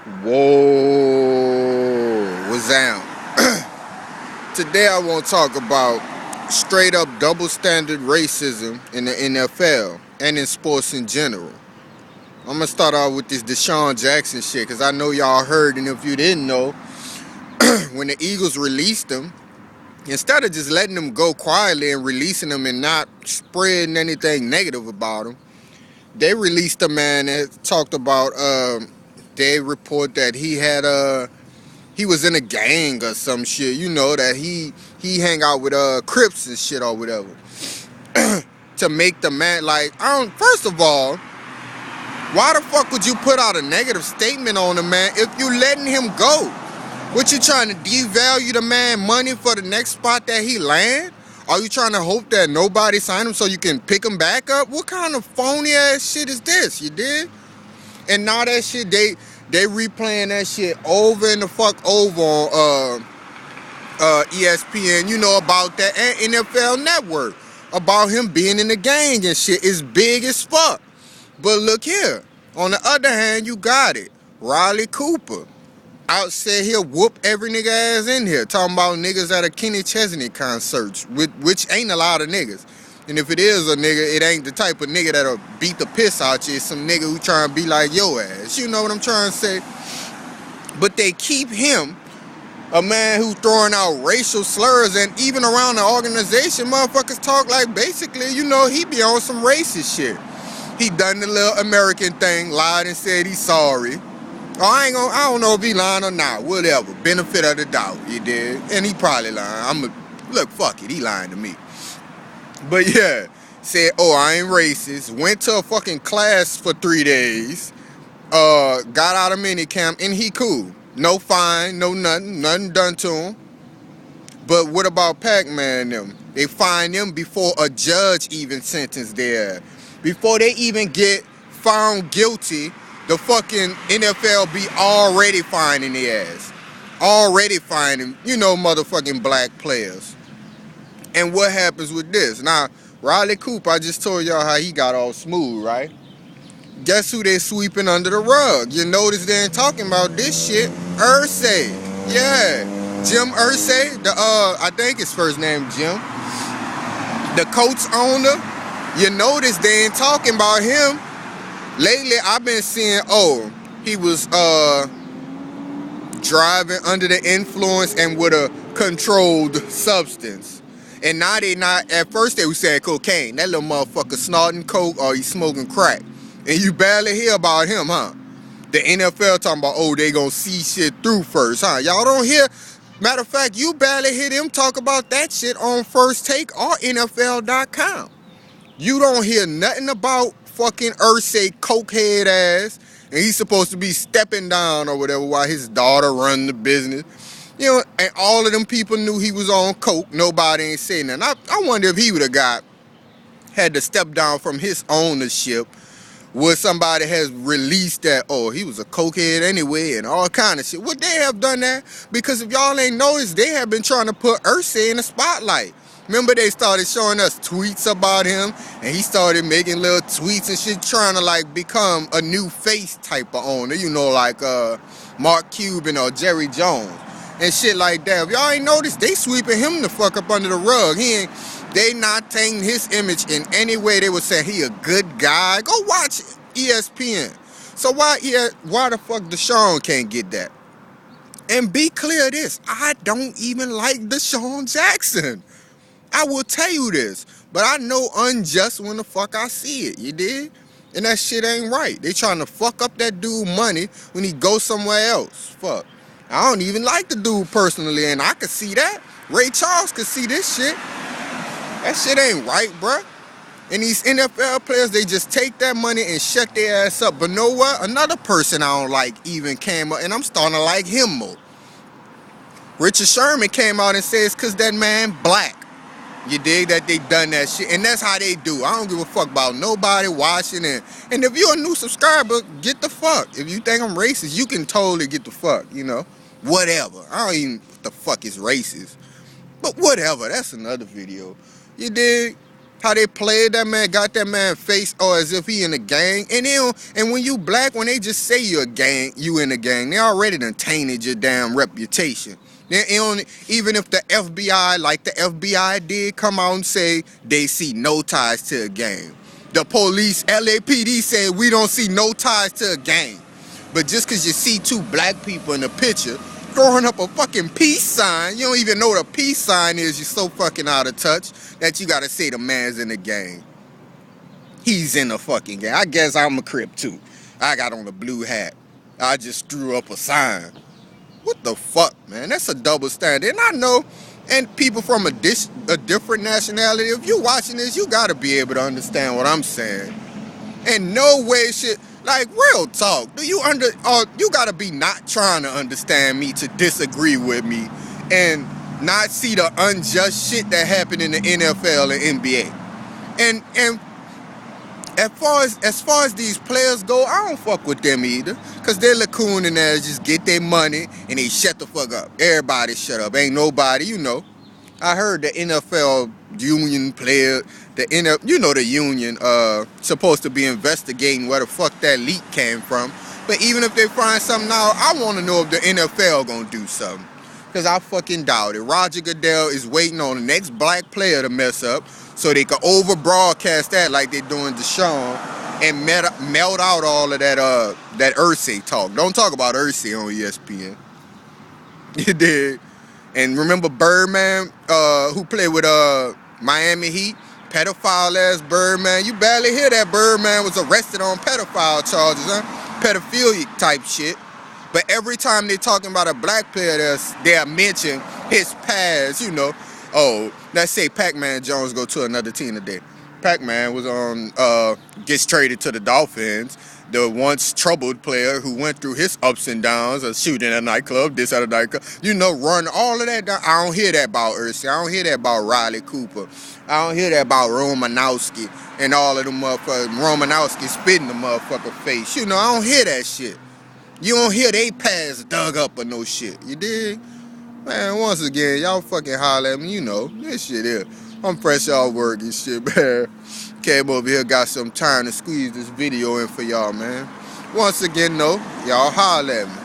Whoa, what's down? Today I want to talk about straight up double standard racism in the NFL and in sports in general. I'm gonna start off with this DeSean Jackson shit because I know y'all heard, and if you didn't know, when the Eagles released him, instead of just letting them go quietly and releasing them and not spreading anything negative about him, they released a man that talked about. They report that he was in a gang or some shit. You know that he hang out with Crips and shit or whatever. To make the man like I don't. First of all, why the fuck would you put out a negative statement on the man if you letting him go? What, you trying to devalue the man money for the next spot that he land? Are you trying to hope that nobody sign him so you can pick him back up? What kind of phony ass shit is this? You did? And now that shit, they replaying that shit over and the fuck over on ESPN, you know, about that, and NFL Network, about him being in the gang and shit. It's big as fuck. But look here, on the other hand, you got it. Riley Cooper out said he'll whoop every nigga ass in here, talking about niggas at a Kenny Chesney concert, which ain't a lot of niggas. And if it is a nigga, it ain't the type of nigga that'll beat the piss out you. It's some nigga who trying to be like your ass. You know what I'm trying to say? But they keep him, a man who throwing out racial slurs, and even around the organization, motherfuckers talk like basically, you know, he be on some racist shit. He done the little American thing, lied and said he's sorry. I don't know if he lying or not, whatever. Benefit of the doubt, he did. And he probably lying. Look, fuck it, he lying to me. But yeah, said, oh, I ain't racist. Went to a fucking class for 3 days. Got out of minicamp, and he cool. No fine, no nothing done to him. But what about Pac-Man and them? They find them before a judge even sentenced their. Before they even get found guilty, the fucking NFL be already finding their ass. Already finding, you know, motherfucking black players. And what happens with this? Now, Riley Cooper, I just told y'all how he got all smooth, right? Guess who they sweeping under the rug? You notice they ain't talking about this shit. Irsay. Yeah. Jim Irsay, I think his first name Jim. The Colts owner. You notice they ain't talking about him. Lately, I've been seeing, he was driving under the influence and with a controlled substance. And now they not, at first they was saying cocaine. That little motherfucker snorting coke or he smoking crack. And you barely hear about him, huh? The NFL talking about, they gonna see shit through first, huh? Y'all don't hear, matter of fact, you barely hear them talk about that shit on First Take or NFL.com. You don't hear nothing about fucking Irsay cokehead ass, and he's supposed to be stepping down or whatever while his daughter run the business. You know, and all of them people knew he was on coke. Nobody ain't saying nothing. I wonder if he would have had to step down from his ownership, where somebody has released that, he was a cokehead anyway and all kind of shit. Would they have done that? Because if y'all ain't noticed, they have been trying to put Irsay in the spotlight. Remember they started showing us tweets about him, and he started making little tweets and shit, trying to like become a new face type of owner, you know, like Mark Cuban or Jerry Jones and shit like that. If y'all ain't noticed, they sweeping him the fuck up under the rug. They not taking his image in any way. They would say he a good guy. Go watch ESPN. So why the fuck DeSean can't get that? And be clear this, I don't even like DeSean Jackson. I will tell you this, but I know unjust when the fuck I see it, you dig? And that shit ain't right. They trying to fuck up that dude money when he goes somewhere else. Fuck. I don't even like the dude personally, and I could see that. Ray Charles could see this shit. That shit ain't right, bruh. And these NFL players, they just take that money and shut their ass up. But know what? Another person I don't like even came up, and I'm starting to like him more. Richard Sherman came out and says, cause that man black. You dig that they done that shit, and that's how they do. I don't give a fuck about nobody watching it. And if you're a new subscriber, get the fuck. If you think I'm racist, you can totally get the fuck, you know. Whatever. I don't even what the fuck is racist. But whatever, that's another video. You dig? How they played that man, got that man face as if he in a gang. And when you black, when they just say you're a gang, you in a gang, they already done tainted your damn reputation. Even if the FBI, like the FBI did come out and say they see no ties to a gang. The police, LAPD said we don't see no ties to a gang. But just because you see two black people in the picture throwing up a fucking peace sign, you don't even know what a peace sign is, you're so fucking out of touch that you gotta say the man's in the gang. He's in the fucking gang. I guess I'm a Crip too. I got on a blue hat. I just threw up a sign. What the fuck, man? That's a double standard. And I know, and people from a different nationality, if you're watching this, you gotta be able to understand what I'm saying. And no way shit. Like, real talk, you gotta be not trying to understand me to disagree with me and not see the unjust shit that happened in the NFL and NBA. And as far as these players go, I don't fuck with them either. Cause they're lacoon and they just get their money and they shut the fuck up. Everybody shut up. Ain't nobody, you know. I heard the NFL union player, the union supposed to be investigating where the fuck that leak came from. But even if they find something out, I want to know if the NFL gonna do something. Because I fucking doubt it. Roger Goodell is waiting on the next black player to mess up so they can over-broadcast that like they doing DeSean and melt out all of that Irsay talk. Don't talk about Irsay on ESPN. You did. And remember Birdman, who played with Miami Heat? Pedophile-ass Birdman. You barely hear that Birdman was arrested on pedophile charges, huh? Pedophilia type shit. But every time they talking about a black player, they'll mention his past, you know. Oh, let's say Pac-Man Jones go to another team today. Pac-Man was gets traded to the Dolphins. The once troubled player who went through his ups and downs of shooting at a nightclub, this at a nightclub, you know, run all of that down. I don't hear that about Irsay. I don't hear that about Riley Cooper. I don't hear that about Romanowski and all of them motherfuckers. Romanowski spitting the motherfucker face. You know, I don't hear that shit. You don't hear they past dug up or no shit. You dig? Man, once again, y'all fucking holler at me. You know, this shit here. I'm fresh out work and shit, man. Came over here, got some time to squeeze this video in for y'all, man. Once again, though, y'all holler at me.